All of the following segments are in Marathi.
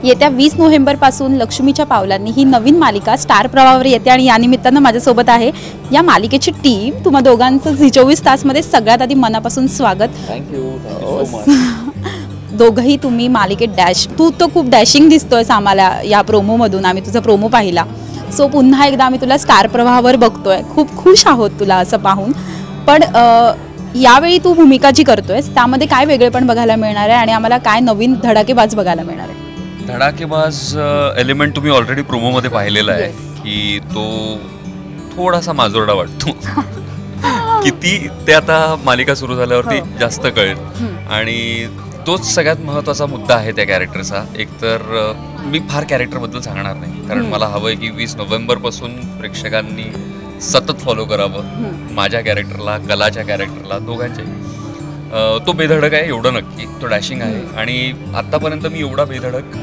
येत्या 20 नोव्हेंबरपासून लक्ष्मीच्या पावलांनी ही नवीन मालिका स्टार प्रवाहावर येते आणि या निमित्तानं माझ्यासोबत आहे या मालिकेची टीम. तुम्हा दोघांचं झी 24 तासमध्ये सगळ्यात आधी मनापासून स्वागत. Thank you so much. दोघंही तुम्ही मालिकेत डॅश, तू तर खूप डॅशिंग दिसतोयस आम्हाला या प्रोमोमधून, आम्ही तुझा प्रोमो पाहिला. सो पुन्हा एकदा आम्ही तुला स्टार प्रवाहावर बघतोय, खूप खुश आहोत तुला असं पाहून. पण यावेळी तू भूमिका जी करतोयस त्यामध्ये काय वेगळेपण बघायला मिळणार आहे आणि आम्हाला काय नवीन धडाकेबाज बघायला मिळणार आहे? धडाकेबाज एलिमेंट तुम्ही ऑलरेडी प्रोमोमध्ये पाहिलेला आहे की तो थोडासा माजोरडा वाटतो. किती ते आता मालिका सुरू झाल्यावरती जास्त कळेल. आणि तोच सगळ्यात महत्त्वाचा मुद्दा आहे त्या कॅरेक्टरचा. एकतर मी फार कॅरेक्टरबद्दल सांगणार नाही, कारण मला हवं आहे की 20 नोव्हेंबरपासून प्रेक्षकांनी सतत फॉलो करावं माझ्या कॅरेक्टरला, कलाच्या कॅरेक्टरला, दोघांच्याही. तो बेधडक आहे एवढं नक्की, तो डॅशिंग आहे. आणि आत्तापर्यंत मी एवढा बेधडक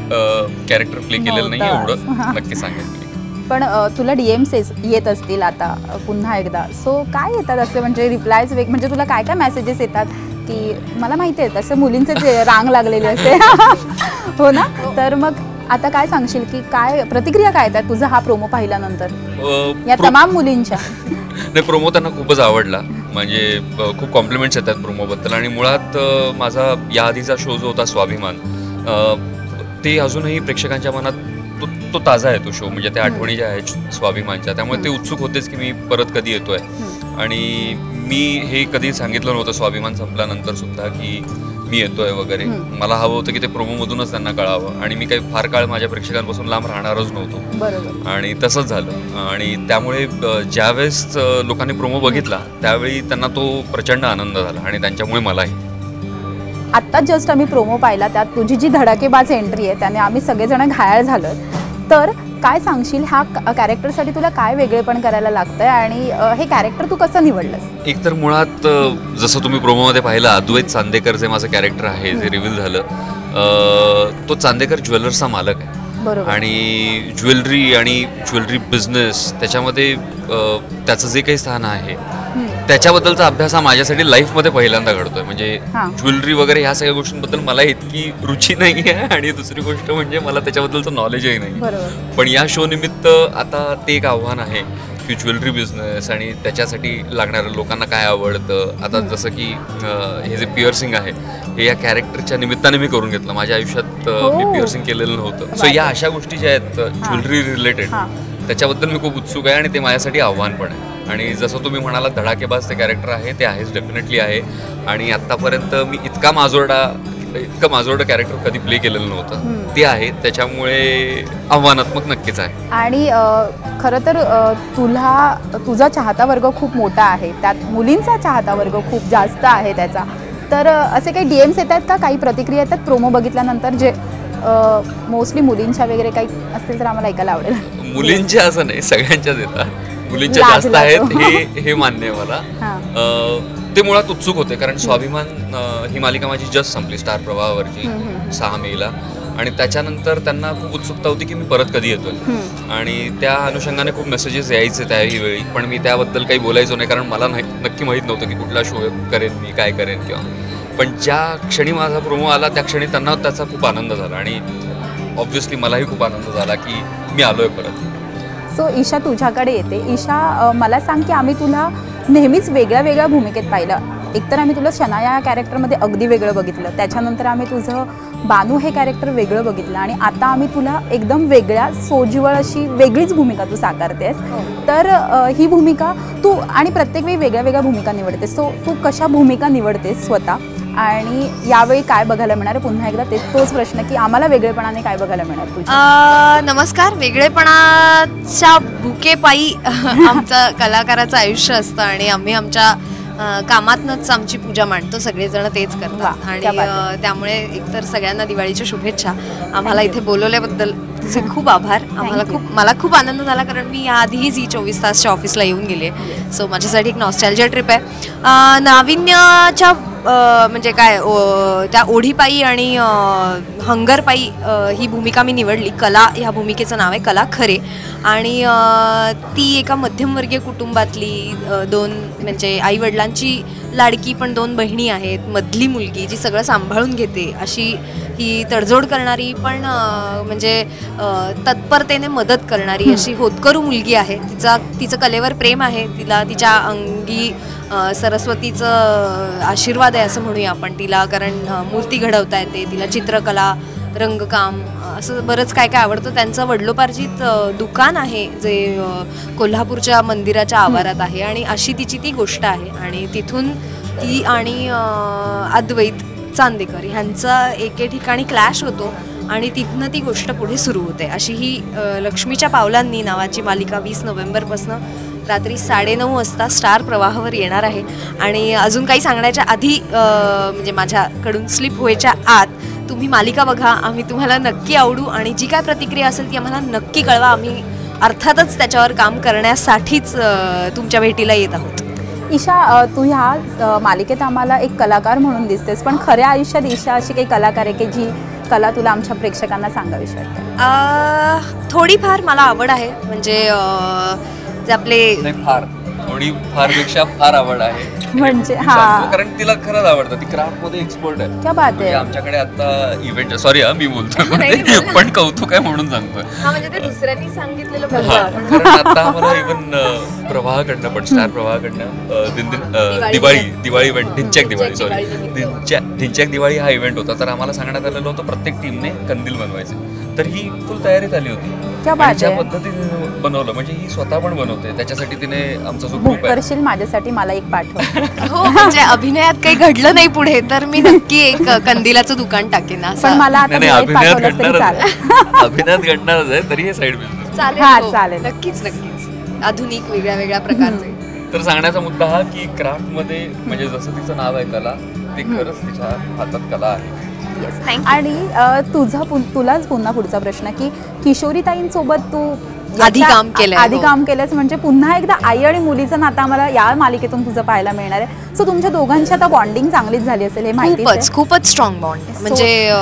कॅरेक्टर प्ले केलेलं नाही एवढं नक्की सांगेन मी. पण तुला DMs येत असतील आता पुन्हा एकदा. सो काय येतात असे, म्हणजे रिप्लायज म्हणजे तुला काय काय मेसेजेस येतात की मला माहिती आहे तसं मुलींचेच रांग लागलेली असते. हो ना? तर मग आता काय सांगशील की काय प्रतिक्रिया काय येतात तुझा हा प्रोमो पाहिल्यानंतर या तमाम मुलींच्या? नाही, प्रोमो त्यांना खूपच आवडला. म्हणजे खूप कॉम्प्लिमेंट्स येतात प्रोमोबद्दल. आणि मुळात माझा याआधीचा शो जो होता स्वाभिमान, ते अजूनही प्रेक्षकांच्या मनात तो ताजा आहे तो शो. म्हणजे त्या आठवणी ज्या आहेत स्वाभिमानच्या, त्यामुळे ते उत्सुक होतेच की मी परत कधी येतोय. आणि मी हे कधी सांगितलं नव्हतं स्वाभिमान संपल्यानंतर सुद्धा की मी येतोय वगैरे. मला हवं होतं की ते प्रोमोमधूनच त्यांना कळावं. आणि मी काही फार काळ माझ्या प्रेक्षकांपासून लांब राहणारच नव्हतो. आणि तसंच झालं. आणि त्यामुळे ज्यावेळेस लोकांनी प्रोमो बघितला त्यावेळी त्यांना तो प्रचंड आनंद झाला आणि त्यांच्यामुळे मलाही. आत्ता जस्ट आम्ही प्रोमो पाहिला, त्यात तुझी जी धडाकेबाज एंट्री आहे त्याने आम्ही सगळेजण घायल झालो. तर काय सांगशील ह्या कॅरेक्टरसाठी तुला काय वेगळेपण करायला लागतंय आणि हे कॅरेक्टर तू कसं निवडलंस? एकतर मुळात जसं तुम्ही प्रोमोमध्ये पाहिलं, अद्वैत चांदेकर जे माझं कॅरेक्टर आहे जे रिव्हील झालं, तो चांदेकर ज्वेलर्सचा मालक आहे. आणि ज्वेलरी बिझनेस त्याच्यामध्ये त्याचं जे काही स्थान आहे त्याच्याबद्दलचा अभ्यास हा माझ्यासाठी लाईफमध्ये पहिल्यांदा घडतोय. म्हणजे ज्वेलरी वगैरे ह्या सगळ्या गोष्टींबद्दल मला इतकी रुची नाही आहे. आणि दुसरी गोष्ट म्हणजे मला त्याच्याबद्दलचं नॉलेजही नाही. पण या शो निमित्त आता ते एक आव्हान आहे की ज्वेलरी बिझनेस आणि त्याच्यासाठी लागणाऱ्या लोकांना काय आवडतं. आता जसं की हे जे पिअर्सिंग आहे हे या कॅरेक्टरच्या निमित्ताने मी करून घेतलं. माझ्या आयुष्यात मी पिअर्सिंग केलेलं नव्हतं. सो या अशा गोष्टी ज्या आहेत ज्वेलरी रिलेटेड त्याच्याबद्दल मी खूप उत्सुक आहे आणि ते माझ्यासाठी आव्हान पण आहे. आणि जसं तुम्ही म्हणाला धडाकेबाज ते कॅरेक्टर आहे, ते आहेच, डेफिनेटली आहे. आणि आत्तापर्यंत मी इतकं माजोरडा कॅरेक्टर कधी प्ले केलेलं नव्हतं. ते आहे, त्याच्यामुळे आव्हानात्मक नक्कीच आहे. आणि खरं तर तुझा चाहता वर्ग खूप मोठा आहे, त्यात मुलींचा चाहता वर्ग खूप जास्त आहे त्याचा. तर असे काही DMs येतात का, काही प्रतिक्रिया येतात प्रोमो बघितल्यानंतर जे मोस्टली मुलींच्या वगैरे काही असतील तर आम्हाला ऐकायला आवडेल? मुलींच्या असं नाही, सगळ्यांच्याच येतात. मुलींच्या जास्त आहेत हे मान्य आहे मला. ते मुळात उत्सुक होते कारण स्वाभिमान ही मालिका माझी जस्ट संपली स्टार प्रवाहावरची 6 मेला. आणि त्याच्यानंतर त्यांना खूप उत्सुकता होती की मी परत कधी येतोय. आणि त्या अनुषंगाने खूप मेसेजेस यायचे त्याही वेळी. पण मी त्याबद्दल काही बोलायचो नाही कारण मला नक्की माहीत नव्हतं की कुठला शो करेन मी, काय करेन किंवा. पण ज्या क्षणी माझा प्रोमो आला त्या क्षणी त्यांना त्याचा खूप आनंद झाला. आणि ऑब्व्हियसली मलाही खूप आनंद झाला की मी आलोय परत. सो ईशा तुझ्याकडे येते. ईशा, मला सांग की आम्ही तुला नेहमीच वेगळ्या भूमिकेत पाहिलं. एकतर आम्ही तुला शनाया या कॅरेक्टरमध्ये अगदी वेगळं बघितलं, त्याच्यानंतर आम्ही तुझं बानू हे कॅरेक्टर वेगळं बघितलं आणि आता आम्ही तुला एकदम वेगळ्या सोज्वळ अशी वेगळीच भूमिका तू साकारतेस. तर ही भूमिका तू आणि प्रत्येक वेळी वेगळ्या भूमिका निवडतेस. सो तू कशा भूमिका निवडतेस स्वतः आणि यावेळी काय बघायला मिळणार? पुन्हा एकदा तोच प्रश्न की आम्हाला वेगळेपणाने काय बघायला मिळणार तुझ्या? नमस्कार. वेगळेपणाच्या भुकेपायी आमचं कलाकाराचं आयुष्य असतं आणि आम्ही आमच्या कामातनंच आमची पूजा मांडतो. सगळेजण तेच करतात. आणि त्यामुळे एकतर सगळ्यांना दिवाळीच्या शुभेच्छा. आम्हाला इथे बोलवल्याबद्दल तुझे खूप आभार. मला खूप आनंद झाला, कारण मी याआधीही झी 24 तासच्या ऑफिसला येऊन गेले. सो माझ्यासाठी एक नॉस्टॅल्जिया ट्रिप आहे. नाविन्याच्या म्हणजे काय त्या ओढीपायी आणि हंगरपायी ही भूमिका मी निवडली. कला ह्या भूमिकेचं नाव आहे कला खरे. आणि ती एका मध्यमवर्गीय कुटुंबातली दोन म्हणजे आईवडिलांची लाडकी पण दोन बहिणी आहेत, मधली मुलगी जी सगळं सांभाळून घेते अशी ही तडजोड करणारी पण म्हणजे तत्परतेने मदत करणारी अशी होतकरू मुलगी आहे. तिचं कलेवर प्रेम आहे. तिला तिच्या अंगी सरस्वतीचं आशीर्वाद आहे असं म्हणूया आपण तिला, कारण मूर्ती घडवता येते तिला, चित्रकला, रंगकाम असं बरंच काय काय आवडतं. त्यांचं वडिलोपार्जित दुकान आहे जे कोल्हापूरच्या मंदिराच्या आवारात आहे आणि अशी तिची ती गोष्ट आहे. आणि तिथून ती आणि अद्वैत चांदेकर ह्यांचा एके ठिकाणी क्लॅश होतो आणि तिथनं ती गोष्ट पुढे सुरू होते. अशी ही लक्ष्मीच्या पावलांनी नावाची मालिका 20 नोव्हेंबरपासून रात्री 9:30 वाजता स्टार प्रवाहावर येणार आहे. आणि अजून काही सांगण्याच्या आधी म्हणजे माझ्याकडून स्लिप व्हायच्या आत तुम्ही मालिका बघा. आम्ही तुम्हाला नक्की आवडू आणि जी काय प्रतिक्रिया असेल ती आम्हाला नक्की कळवा. आम्ही अर्थातच त्याच्यावर काम करण्यासाठीच तुमच्या भेटीला येत आहोत. ईशा, तू ह्या मालिकेत आम्हाला एक कलाकार म्हणून दिसतेस, पण खऱ्या आयुष्यात ईशा अशी काही कलाकार आहे की जी कला तुला आमच्या प्रेक्षकांना सांगावीशी वाटते? थोडीफार मला आवड आहे. म्हणजे जे आपले फारपेक्षा फार आवड आहे. म्हणजे कारण तिला खरंच आवडतं. ती क्राफ्ट मध्ये एक्सपर्ट आहे. क्या बात आहे. आमच्याकडे आता इव्हेंट, सॉरी मी बोलतोय पण कौतुक आहे म्हणून सांगतोय. म्हणजे ते दुसऱ्यांनी सांगितलेलं कारण आता आम्हाला इव्हन प्रवाहाकडनं पण स्टार प्रवाहाकडनं दिवाळी इव्हेंट ढिंच्याक दिवाळी हा इव्हेंट होता. तर आम्हाला सांगण्यात आलेलं होतं प्रत्येक टीमने कंदील बनवायचे. तर ही फुल तयारीत आली होती. ज्या पद्धतीने बनवलं म्हणजे ही स्वतः पण बनवते. त्याच्यासाठी तिने आमचा जो ग्रुप करशील माझ्यासाठी मला एक पाठव. हो म्हणजे अभिनयात काही घडलं नाही पुढे तर मी नक्की एक कंदिलाचं दुकान टाकेन. पण मला अभिनयात घडणारच आहे तरी हे साईड बिझनेस चालेल. नक्कीच आधुनिक वेगळ्या प्रकारचे. तर सांगण्याचा मुद्दा हा की क्राफ्ट मध्ये म्हणजे जसं तिचं नाव आहे कला, ते खरंच तिच्या हातात कला आहे. आणि तुलाच पुन्हा पुढचा प्रश्न की किशोरीताईंसोबत तू आधी काम केलंस म्हणजे पुन्हा एकदा आई आणि मुलीचं नातं आम्हाला या मालिकेतून तुझं पाहायला मिळणार आहे. सो तुमच्या दोघांची आता बॉन्डिंग चांगलीच झाली असेल हे माहिती. खूपच स्ट्रॉंग बॉन्ड. म्हणजे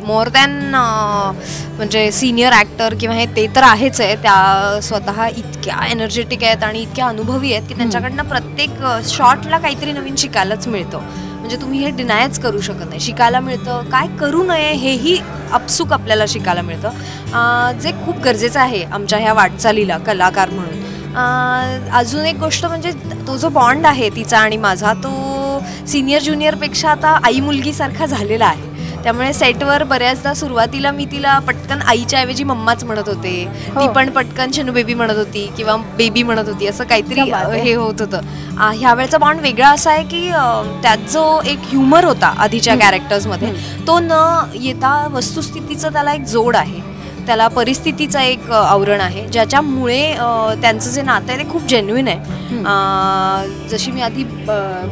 मोर दॅन म्हणजे सिनियर ऍक्टर किंवा हे ते तर आहेच आहे. त्या स्वतः इतक्या एनर्जेटिक आहेत आणि इतक्या अनुभवी आहेत की त्यांच्याकडनं प्रत्येक शॉटला काहीतरी नवीन शिकायलाच मिळतं. म्हणजे तुम्ही हे डिनायच करू शकत नाही. शिकायला मिळतं, काय करू नये हेही आपसूक आपल्याला शिकायला मिळतं, जे खूप गरजेचं आहे आमच्या ह्या वाटचालीला कलाकार म्हणून. अजून एक गोष्ट म्हणजे तो जो बॉन्ड आहे तिचा आणि माझा तो सिनियर ज्युनियरपेक्षा आता आई मुलगीसारखा झालेला आहे. त्यामुळे सेटवर बऱ्याचदा सुरुवातीला मी तिला पटकन आईच्या ऐवजी मम्माच म्हणत होते. ती पण पटकन शनू बेबी म्हणत होती किंवा बेबी म्हणत होती. असं काहीतरी हे होत होतं. ह्या वेळचा बॉन्ड वेगळा असा आहे की त्यात जो एक ह्युमर होता आधीच्या कॅरेक्टर्समध्ये तो न येता वस्तुस्थितीचं त्याला एक जोड आहे, त्याला परिस्थितीचं एक आवरण आहे ज्याच्यामुळे त्यांचं जे नातं आहे ते खूप जेन्युइन आहे. जशी मी आधी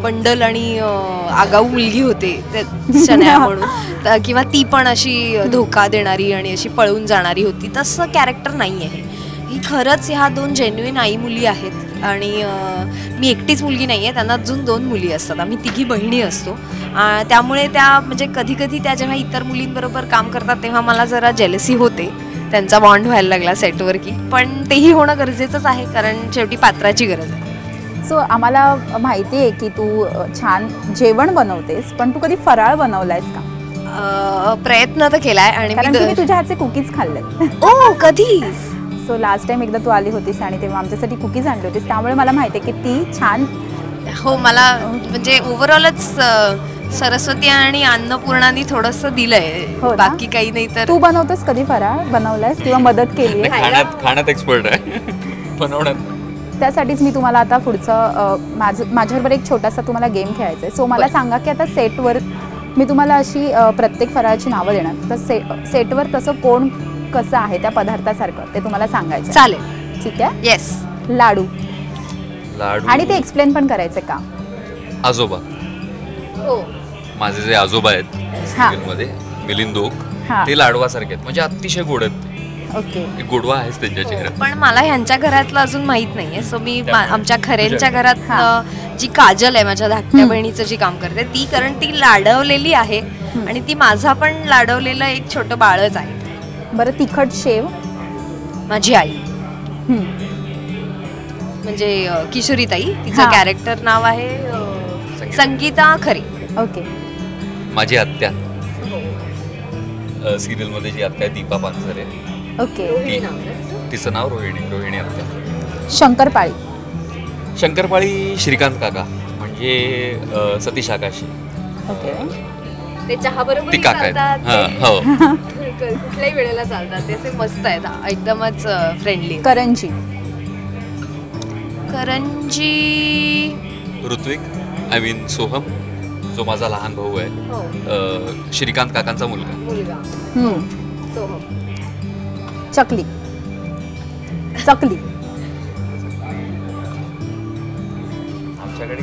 बंडल आणि आगाऊ मुलगी होते शन्या म्हणून किंवा ती पण अशी धोका देणारी आणि अशी पळून जाणारी होती, तसं कॅरेक्टर नाही आहे. ही खरंच ह्या दोन जेन्युइन आई मुली आहेत आणि मी एकटीच मुलगी नाही आहे, त्यांना अजून 2 मुली असतात. आम्ही तिघी बहिणी असतो. त्यामुळे त्या म्हणजे कधी कधी त्या जेव्हा इतर मुलींबरोबर काम करतात तेव्हा मला जरा जेलसी होते. त्यांचा बॉन्ड व्हायला लागला सेटवर की, पण तेही होणं गरजेचंच आहे कारण शेवटी पात्राची गरज आहे. सो आम्हाला माहिती आहे की तू छान जेवण बनवतेस, पण तू कधी फराळ बनवलायस का? प्रयत्न तर केलाय आणि मी तुझ्या हातचे कुकीज खाल्ले. ओ कधी? सो लास्ट टाइम एकदा तू आली होतीस आणि तेव्हा आमच्यासाठी कुकीज आणली होतीस, त्यामुळे मला माहिती आहे की ती छान. हो मला म्हणजे ओव्हरऑलच सरस्वती आणि अन्नपूर्णानी थोडंसं दिलंय, बाकी काही नाही. तर तू बनवतोस कधी फराळ बनवलायस किंवा मदत केली? खाण्यात एक्सपर्ट आहे बनवण्यात. त्यासाठीच मी तुम्हाला आता पुढचं माझ्याबरोबर एक छोटासा तुम्हाला गेम खेळायचा आहे. सो मला सांगा की आता सेटवर मी तुम्हाला अशी प्रत्येक फराळाची नावं देणार, तर सेटवर तसं कोण कसं आहे त्या पदार्थासारखं ते तुम्हाला सांगायचं. चालेल, ठीक आहे. येस. लाडू आणि ते एक्सप्लेन पण करायचं का? आजोबा. हो माझे जे आजोबा आहेत सिरियलमध्ये मिलिंद ओक, हा. ते लाडवासारखे आहेत, म्हणजे अतिशय गोड आहेत. ओके. एक गोडवा आहेच त्यांच्या चेहऱ्यात. पण मला ह्यांच्या घरातलं अजून माहित नाहीये, सो मी आमच्या खऱ्यांच्या घरात हा. जी काजल आहे माझ्या धाकट्या बहिणीचं जी काम करते ती, कारण ती लाडवलेली आहे आणि ती माझा पण लाडवलेलं एक छोटं बाळच आहे. बरं, तिखट शेव. माझी आई हम्म. म्हणजे किशोरीताई, तिचं हा. कॅरेक्टर नाव आहे संगीता खरे. ओके. माझी आत्या सिरियल मध्ये जी आत्या आहे दीपा पानसरे, ओके. तिचं नाव रोहिणी आत्या. शंकरपाळी. शंकरपाळी श्रीकांत काका, म्हणजे सतीश आकाशी. ओके. ते चहा बरोबर ती काका आहेत. हा, हो. कुठल्याही वेळेला चालतात ते, असे मस्त आहेत, एकदमच friendly. Karanji. Karanji Ritvik, I mean Soham, जो माझा लहान भाऊ आहे, श्रीकांत काकांचा मुलगा. हम्म. चकली. चकली. आमच्याकडे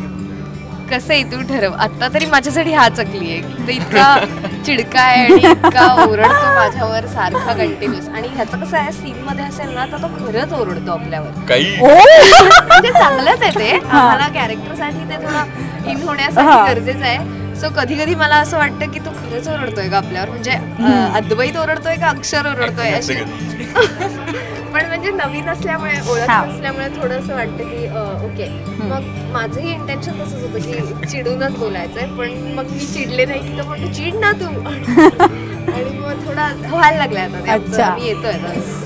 कसं आहे तू ठरव. आता तरी माझ्यासाठी हा चकली आहे. तो इतका चिडका आहे आणि इतका ओरडतो माझ्यावर सारखा कंटिन्युअस. आणि ह्याचं कसं आहे, सीन मध्ये असेल ना तर तो खरंच ओरडतो आपल्यावर. काही म्हणजे चांगलंच आहे ते, आम्हाला कॅरेक्टरसाठी ते थोडं इन होण्यासाठी गरजेचं आहे. सो कधी कधी मला असं वाटतं की तो खरंच ओरडतोय का आपल्यावर, म्हणजे अद्वैत ओरडतोय का अक्षर ओरडतोय अशी. पण म्हणजे नवीन असल्यामुळे, ओळख नसल्यामुळे थोडंसं वाटतं की ओके. मग माझंही इंटेन्शन तसंच होतं की चिडूनच बोलायचंय, पण मग मी चिडले नाही की तो म्हणतो चिड ना तू. आणि मग थोडा व्हायला लागलाय आता ते. मी येतोय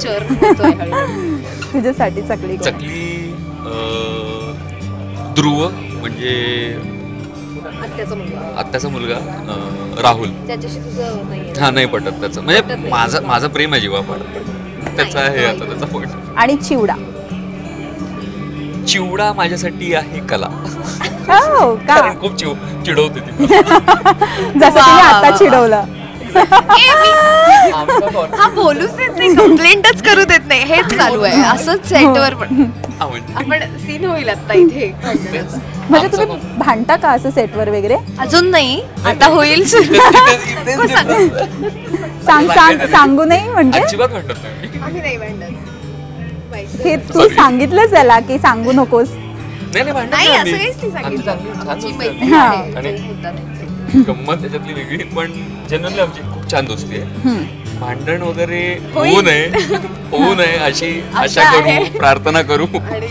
चर होतोय हळूहळू. तुझ्यासाठी चकली. चकली ध्रुव, म्हणजे आत्याचा मुलगा राहुल. त्याच्याशी तुझं नाही? हा, नाही पटत त्याचं, म्हणजे माझं प्रेम आहे जीवापाड, त्याचा आहे आता त्याचा पॉइंट. आणि चिवडा. चिवडा माझ्यासाठी आहे कला. हो का? कारण खूप चिडवते ती. जसं तिने आता चिडवलं. हा बोलूच देत नाही, कंप्लेंटच करू देत नाही, हेच चालू आहे असंच सेटवर. पण आपण सीन होईल आता इथे. म्हणजे तुम्ही भांडता का असं सेटवर वगैरे? अजून नाही, आता होईल. सांगू नाही म्हणजे अजिबात म्हणतात नाही. आम्ही नाही भांडत. हे तू सांगितलंच त्याला की सांगू नकोस. नाही असं काहीच ती सांगितलं. गंमत त्याच्यातली वेगळी, पण जनरली आमची खूप छान दोस्ती आहे. भांडण वगैरे होऊ नये अशी आशा करू, प्रार्थना करू. आणि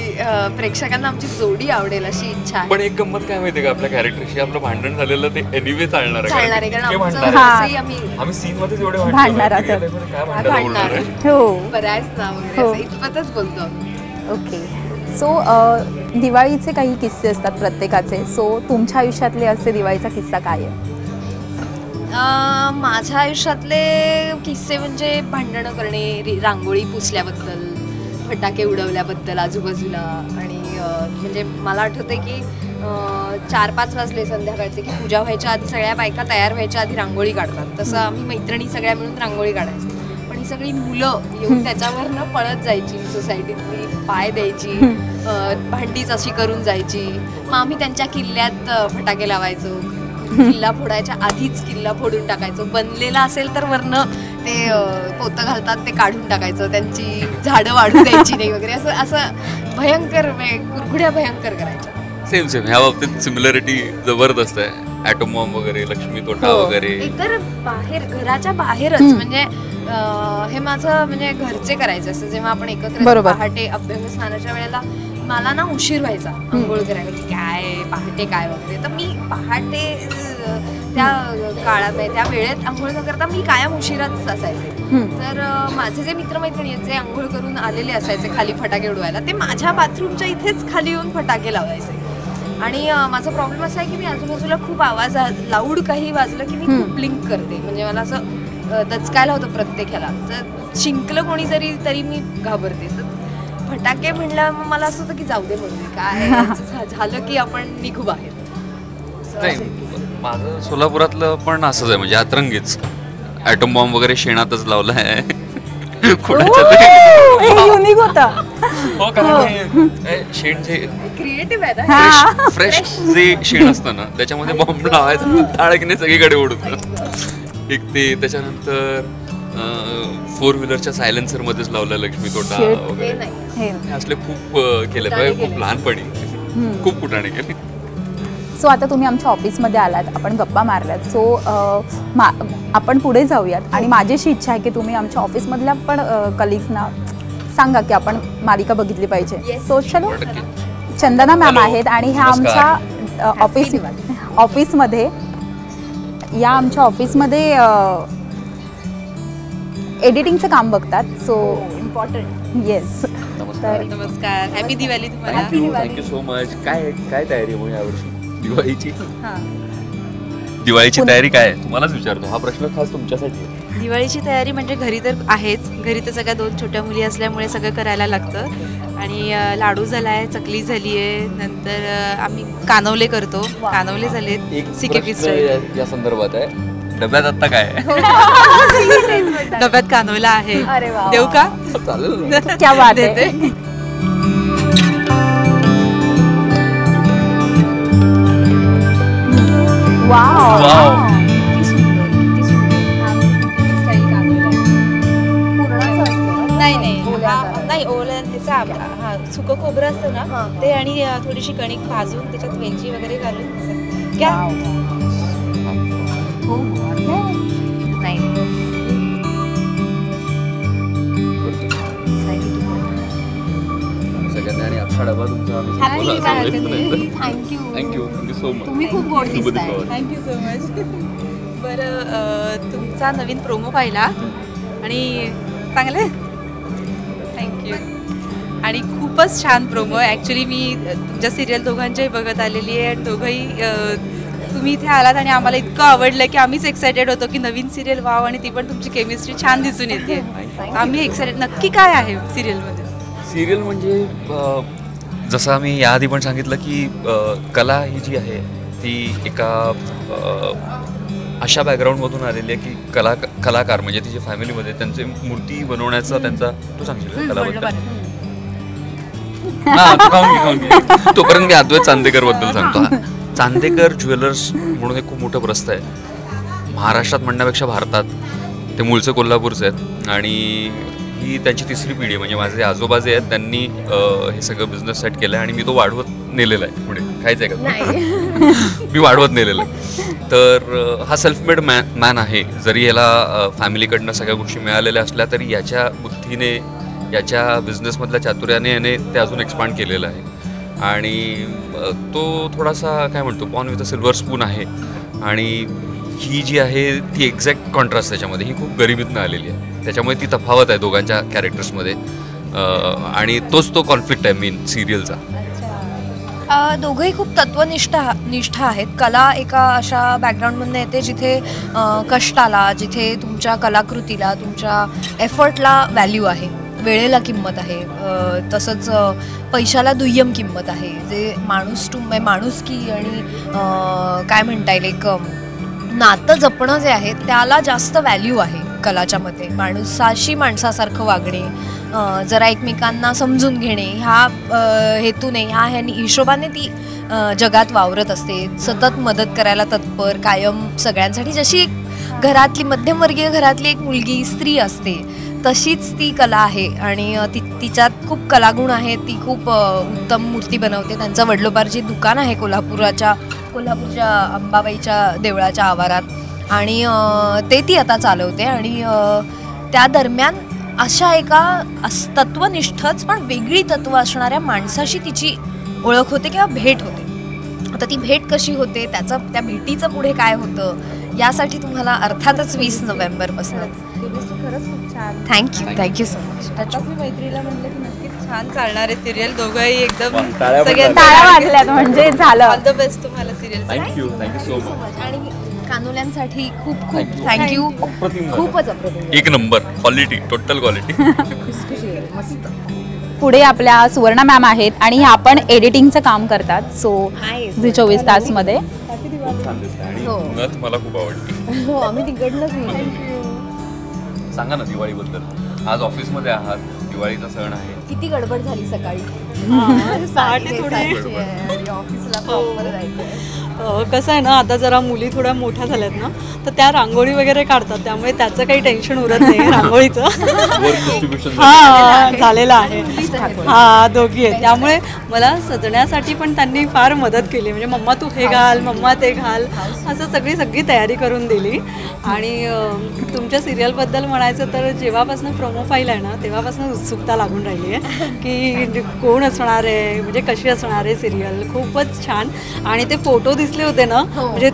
प्रेक्षकांना आमची जोडी आवडेल अशी इच्छा आहे. पण एक गंमत काय माहितीये का, आपल्या कॅरेक्टरशी आपलं भांडण झालेलं ते एनिवे चालणार आहे, कारण आम्ही सीन मध्ये जेवढे भांडणार काय भांडणार आहे. हो, बऱ्याच ना वगैरे इतपतच बोलतो. ओके. सो दिवाळीचे काही किस्से असतात प्रत्येकाचे. सो तुमच्या आयुष्यातले असे दिवाळीचा किस्सा काय आहे? माझ्या आयुष्यातले किस्से म्हणजे भांडणं करणे, रांगोळी पुसल्याबद्दल, फटाके उडवल्याबद्दल आजूबाजूला. आणि म्हणजे मला आठवतंय की 4-5 वाजले संध्याकाळचे की पूजा व्हायच्या आधी सगळ्या बायका तयार व्हायच्या आधी रांगोळी काढतात. तसं आम्ही मैत्रिणी सगळ्या मिळून रांगोळी काढायचो. पण ही सगळी मुलं येऊन त्याच्यावरनं पळत जायची, सोसायटीतली पाय द्यायची, भांडीच अशी करून जायची. मग आम्ही त्यांच्या किल्ल्यात फटाके लावायचो. किल्ला फोडायच्या आधीच किल्ला फोडून टाकायचो. बनलेला असेल तर वरनं ते पोतं घालतात ते काढून टाकायचं, त्यांची झाडं वाढू द्यायची नाही वगैरे. असं भयंकर कुरघुड्या भयंकर करायच्या. सेम ह्या बाबतीत सिमिलरिटी जबरदस्त आहे. ॲटम बॉम्ब वगैरे, लक्ष्मी तोटा वगैरे. एकतर बाहेर, घराच्या बाहेरच म्हणजे हे माझं म्हणजे घरचे करायचं असं. जेव्हा आपण एकत्र पहाटे अभ्यंग स्नानाच्या वेळेला मला ना उशीर व्हायचा आंघोळ करायला, काय पहाटे काय वगैरे. तर मी पहाटे त्या काळात त्या वेळेत आंघोळ न करता मी कायम उशिराच असायचे. तर माझे जे मित्रमैत्रिणी आहेत जे आंघोळ करून आलेले असायचे खाली फटाके उडवायला, ते माझ्या बाथरूमच्या इथेच खाली येऊन फटाके लावायचे. आणि माझा प्रॉब्लेम असा आहे की मी आजूबाजूला खूप आवाज लाऊड काही वाजलं की मी खूप ब्लिंक करते. म्हणजे मला असं दचकायला होतं प्रत्येक ह्याला. तर शिंकलं कोणी जरी तरी मी घाबरते. तर फटाके म्हणलं मग मला असं होतं की जाऊ दे, म्हणून काय झालं की आपण निघू बाहेर. माझं सोलापुरातलं पण असंच आहे, म्हणजे अतरंगीच ॲटम बॉम्ब वगैरे शेणातच लावला आहे. युनिक होता. शेण जे क्रिएटिव्ह आहे, फ्रेश जे शेण असतं ना त्याच्यामध्ये बॉम्ब लावायचं, टाळकीने सगळीकडे उडतं. एक ते त्याच्यानंतर 4 व्हीलरच्या सायलेन्सर मध्येच लावला लक्ष्मी तोटा Shit. वगैरे हे हे असले खूप केले खूप लहानपणी खूप कुठाने केले. सो आता तुम्ही आमच्या ऑफिसमध्ये आलात, आपण गप्पा मारल्यात. सो आपण पुढे जाऊयात आणि माझी अशी इच्छा आहे की तुम्ही आमच्या ऑफिसमधल्या पण कलिग्सना सांगा की आपण मालिका बघितली पाहिजे. सो चलो, 100% चंदना मॅम Hello. आहेत आणि ह्या नमस्कार. आमच्या ऑफिसमध्ये एडिटिंगचं काम बघतात. So important. येस. नमस्कार. नमस्कार, हॅपी दिवाळी तुम्हाला. Thank you so much. काय तयारी आहे मग यावर्षी दिवाळीची? दिवाळीची तयारी काय आहे तुम्हालाच विचारतो, हा प्रश्न खास तुमच्यासाठी आहे. दिवाळीची तयारी म्हणजे घरी तर आहेच, घरी तर सगळ्या 2 छोट्या मुली असल्यामुळे सगळं करायला लागतं. आणि लाडू झाला आहे, चकली झाली आहे, नंतर आम्ही कानवले करतो, कानवले झालेत. एक CKP प्रश्न स्टाईल. या संदर्भात आहे, डब्यात आता काय आहे? डब्यात कानवला आहे. अरे वा. देऊ का? चालेल ना. क्या बात आहे. देते. वाव. वाव. नाही ओला ह्याचा हा सुकं खोबरं असतं ना ते, आणि थोडीशी कणिक भाजून त्याच्यात वेलची वगैरे घालून घ्या. सगळ्यांना आणि अख्खा डबा तुमचा थँक्यू सो मच. तुम्ही खूप गोड दिसताय. Thank you so much. बरं, तुमचा नवीन प्रोमो पाहिला आणि चांगले, थँक्यू. आणि खूपच छान प्रोमो. ॲक्च्युली मी तुमच्या सिरियल दोघांच्याही बघत आलेली आहे, आणि दोघंही तुम्ही इथे आलात आणि आम्हाला इतकं आवडलं की आम्हीच एक्सायटेड होतो की नवीन सिरियल वाव, आणि ती पण तुमची केमिस्ट्री छान दिसून येते. आम्ही एक्सायटेड. नक्की काय आहे सिरियलमध्ये? सिरियल म्हणजे जसं आम्ही याआधी पण सांगितलं की कला ही जी आहे ती एका अशा बॅकग्राऊंडमधून आलेली आहे की कलाकार म्हणजे तिच्या फॅमिलीमध्ये त्यांचे मूर्ती बनवण्याचा त्यांचा, तू सांगशील कलाबद्दल? हां, तू खाऊन घे. तोपर्यंत मी अद्वैत चांदेकर बद्दल सांगतो. चांदेकर ज्वेलर्स म्हणून एक खूप मोठं प्रस्थ आहे महाराष्ट्रात म्हणण्यापेक्षा भारतात. ते मूळचे कोल्हापूरचे आहेत आणि ही त्यांची 3री पिढी. म्हणजे माझे आजोबा जे आहेत त्यांनी हे सगळं बिझनेस सेट केलं आहे आणि मी तो वाढवत नेलेला आहे पुढे. खायचं आहे का? मी वाढवत नेलेलं आहे. तर हा सेल्फ मेड मॅन आहे. जरी याला फॅमिलीकडनं सगळ्या गोष्टी मिळालेल्या असल्या तरी याच्या बुद्धीने, याच्या बिझनेसमधल्या चातुर्याने याने ते अजून एक्सपांड केलेलं आहे. आणि तो थोडासा काय म्हणतो born with a silver spoon आहे. आणि ही जी आहे ती एक्झॅक्ट कॉन्ट्रास्ट त्याच्यामध्ये. ही खूप गरिबीतनं आलेली आहे, त्याच्यामुळे ती तफावत आहे दोघांच्या कॅरेक्टर्समध्ये. आणि तोच तो कॉन्फ्लिक्ट आहे मेन सिरियलचा. दोघंही खूप तत्वनिष्ठ आहेत. कला एका अशा बॅकग्राऊंडमधून येते जिथे कष्टाला, जिथे तुमच्या कलाकृतीला, तुमच्या एफर्टला व्हॅल्यू आहे, वेळेला किंमत आहे, तसंच पैशाला दुय्यम किंमत आहे. जे माणुसकी आणि काय म्हणता येईल एक नातं जपणं जे आहे त्याला जास्त व्हॅल्यू आहे कलाच्या मध्ये. माणसाशी माणसासारखं वागणे, जरा एकमेकांना समजून घेणे, ह्या हेतूने, ह्यानी हिशोबाने ती जगात वावरत असते. सतत मदत करायला तत्पर, कायम सगळ्यांसाठी. जशी एक घरातली मध्यमवर्गीय घरातली एक मुलगी स्त्री असते तशीच ती कला आहे. आणि तिच्यात खूप कलागुण आहेत. ती खूप उत्तम मूर्ती बनवते. त्यांचं वडलोबारची दुकान आहे कोल्हापूरच्या अंबाबाईच्या देवळाच्या आवारात, आणि ते ती आता चालवते. आणि त्या दरम्यान अशा एका तत्वनिष्ठच पण वेगळी तत्व असणाऱ्या माणसाशी तिची ओळख होते किंवा भेट होते. आता ती भेट कशी होते, त्या भेटीचं पुढे काय होतं, यासाठी तुम्हाला अर्थातच 20 नोव्हेंबरपासून. खरंच खूप छान. Thank you so much. आता मी मैत्रीला म्हणलं की नक्कीच छान चालणार आहे सिरियल. दोघंही एकदम टाळ्या पण सगळ्यांना टाळ्या वाजल्यात म्हणजे झालं. ऑल द बेस्ट तुम्हाला सिरियल. Thank you so much. आणि कानोल्यांसाठी खूप थँक्यू. खूपच अप्रतिम. एक नंबर क्वालिटी, टोटल क्वालिटी. मस्त. पुढे आपल्या सुवर्णा मॅम आहेत आणि ह्या पण एडिटिंगचं काम करतात. सो झी 24 तासमध्ये. छान दिसतंय आणि हो. नथ मला खूप आवडली. हो, आम्ही तिकडनंच. सांगा ना दिवाळीबद्दल. आज ऑफिसमध्ये आहात, दिवाळीचा सण आहे. किती गडबड झाली सकाळी. 6 ते थोडे ऑफिसला प्रॉपर जायचं. कसं आहे ना, आता जरा मुली थोड्या मोठ्या झाल्यात ना, तर त्या रांगोळी वगैरे काढतात, त्यामुळे त्याचं काही टेन्शन उरत नाही रांगोळीचं. हा झालेलं आहे. हा दोघी आहेत, त्यामुळे मला सजण्यासाठी पण त्यांनी फार मदत केली. म्हणजे मम्मा तू हे घाल, मम्मा ते घाल, असं सगळी तयारी करून दिली. आणि तुमच्या सिरियलबद्दल म्हणायचं तर जेव्हापासून प्रोमो फाईल आहे ना, तेव्हापासून उत्सुकता लागून राहिली आहे की कोण असणार आहे, म्हणजे कशी असणार आहे सिरियल. खूपच छान. आणि ते फोटो दिसले होते ना, म्हणजे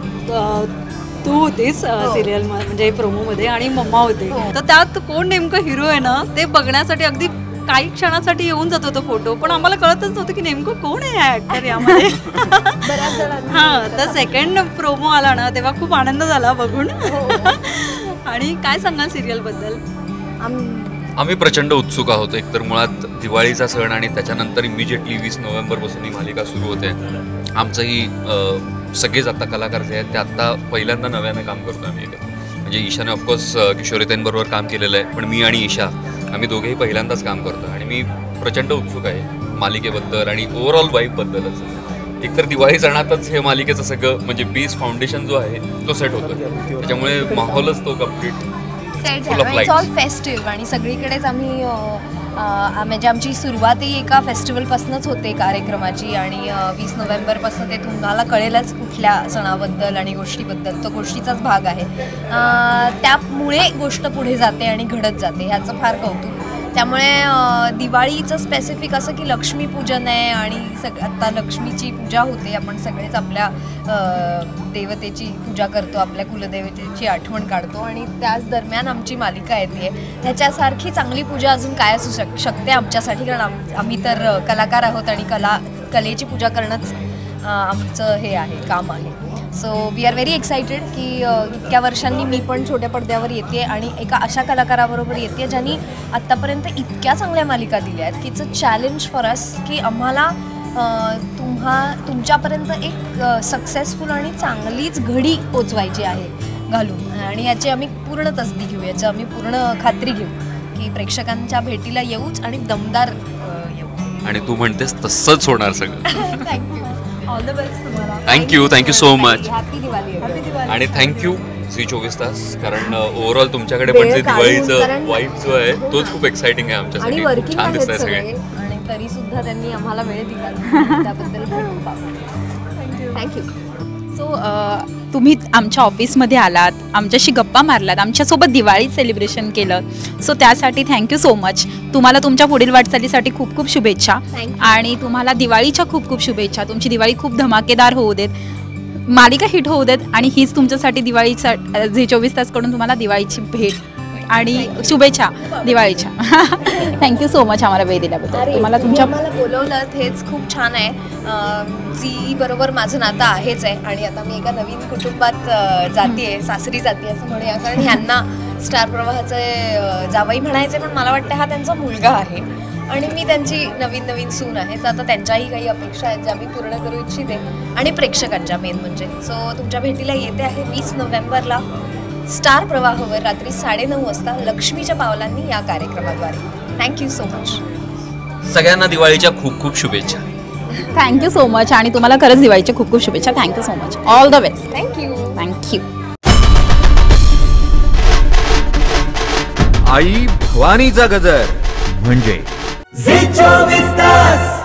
तू होतीस सिरियल म्हणजे प्रोमोमध्ये आणि मम्मा होते, तर त्यात कोण नेमकं हिरो आहे ना ते बघण्यासाठी अगदी काही क्षणासाठी येऊन जात होतं फोटो, पण आम्हाला कळतच नव्हतं की नेमकं कोण आहे ऍक्टर यामध्ये. हां, तर सेकंड प्रोमो आला ना तेव्हा खूप आनंद झाला बघून. आणि काय सांगाल सिरियलबद्दल? आम्ही प्रचंड उत्सुक आहोत. एकतर मुळात दिवाळीचा सण आणि त्याच्यानंतर इमिजिएटली 20 नोव्हेंबरपासून ही मालिका सुरू होते. आमचंही सगळेच आता कलाकार जे आहेत ते आत्ता पहिल्यांदा नव्यानं काम करतो आम्ही एकत्र. म्हणजे ईशाने ऑफकोर्स किशोरीताईंबरोबर काम केलेलं आहे, पण मी आणि ईशा आम्ही दोघेही पहिल्यांदाच काम करतो. आणि मी प्रचंड उत्सुक आहे मालिकेबद्दल आणि ओव्हरऑल वाईबबद्दलच. एकतर दिवाळी सणातच हे मालिकेचं सगळं म्हणजे बेस फाउंडेशन जो आहे तो सेट होतो, त्याच्यामुळे माहोलच तो कम्प्लीट इट्स ऑल फेस्टिव्ह. आणि सगळीकडेच आम्ही म्हणजे आमची सुरुवातही एका फेस्टिवलपासूनच होते कार्यक्रमाची. आणि 20 नोव्हेंबरपासून ते तुम्हाला कळेलच कुठल्या सणाबद्दल आणि गोष्टीबद्दल, तो गोष्टीचाच भाग आहे. त्यामुळे गोष्ट पुढे जाते आणि घडत जाते, ह्याचं फार कौतुक. त्यामुळे दिवाळीचं स्पेसिफिक असं की लक्ष्मीपूजन आहे आणि आत्ता लक्ष्मीची पूजा होते. आपण सगळेच आपल्या देवतेची पूजा करतो, आपल्या कुलदेवतेची आठवण काढतो. आणि त्याच दरम्यान आमची मालिका येते. ह्याच्यासारखी चांगली पूजा अजून काय असू शकते आमच्यासाठी, कारण आम्ही तर कलाकार आहोत आणि कलेची पूजा करणंच आमचं हे आहे, काम आहे. So we are very excited की इतक्या वर्षांनी मी पण छोट्या पडद्यावर येते आणि एका अशा कलाकाराबरोबर येते ज्यांनी आत्तापर्यंत इतक्या चांगल्या मालिका दिल्या आहेत की it's a challenge for us की आम्हाला तुमच्यापर्यंत एक सक्सेसफुल आणि चांगलीच घडी पोचवायची आहे घालून. आणि याची आम्ही पूर्ण तसदी घेऊ, याची आम्ही पूर्ण खात्री घेऊ की प्रेक्षकांच्या भेटीला येऊच आणि दमदार येऊ. आणि तू म्हणतेस तसंच होणार सगळं. थँक्यू. ऑल द बेस्ट तुम्हाला. Thank you so much. Happy Diwali. आणि थँक्यू झी 24 तास, कारण ओव्हरऑल तुमच्याकडे पण जे दिवाळीचं वाईब जो आहे तोच खूप एक्साइटिंग आहे आमच्यासाठी. छान दिसतंय सगळे. आणि तरी सुद्धा त्यांनी आम्हाला वेळ दिला, त्याबद्दल थँक्यू. सो तुम्ही आमच्या ऑफिसमध्ये आलात, आमच्याशी गप्पा मारलात, आमच्यासोबत दिवाळी सेलिब्रेशन केलं. सो त्यासाठी थँक्यू सो मच. तुम्हाला तुमच्या पुढील वाटचालीसाठी खूप खूप शुभेच्छा. आणि तुम्हाला दिवाळीच्या खूप खूप शुभेच्छा. तुमची दिवाळी खूप धमाकेदार होऊ देत, मालिका हिट होऊ देत. आणि हीच तुमच्यासाठी दिवाळीचा झी 24 तासकडून तुम्हाला दिवाळीची भेट आणि शुभेच्छा दिवाळीच्या. थँक्यू सो मच आम्हाला वेळ दिल्याबद्दल. तुम्हाला तुमच्या बोलवलं हेच खूप छान आहे. झी बरोबर माझं नातं आहेच आहे. आणि आता मी एका नवीन कुटुंबात जाते, सासरी जाते असं म्हणूया, कारण ह्यांना स्टार प्रवाहाचे जावई म्हणायचे, पण मला वाटतं हा त्यांचा मुलगा आहे आणि मी त्यांची नवीन सून आहे. तर आता त्यांच्याही काही अपेक्षा आहेत ज्या मी पूर्ण करू इच्छिते आणि प्रेक्षकांच्या मेन म्हणजे. सो तुमच्या भेटीला येते आहे 20 नोव्हेंबरला स्टार प्रवाहावर रात्री 9:30 वाजता लक्ष्मीच्या पावलांनी या कार्यक्रमाद्वारे. Thank you so much. सगळ्यांना दिवाळीच्या खूप खूप शुभेच्छा. Thank you so much. आणि तुम्हाला खरंच दिवाळीच्या खूप खूप शुभेच्छा. Thank you so much. All the best. Thank you. आई भवानीचा गजर म्हणजे झी 24 तास.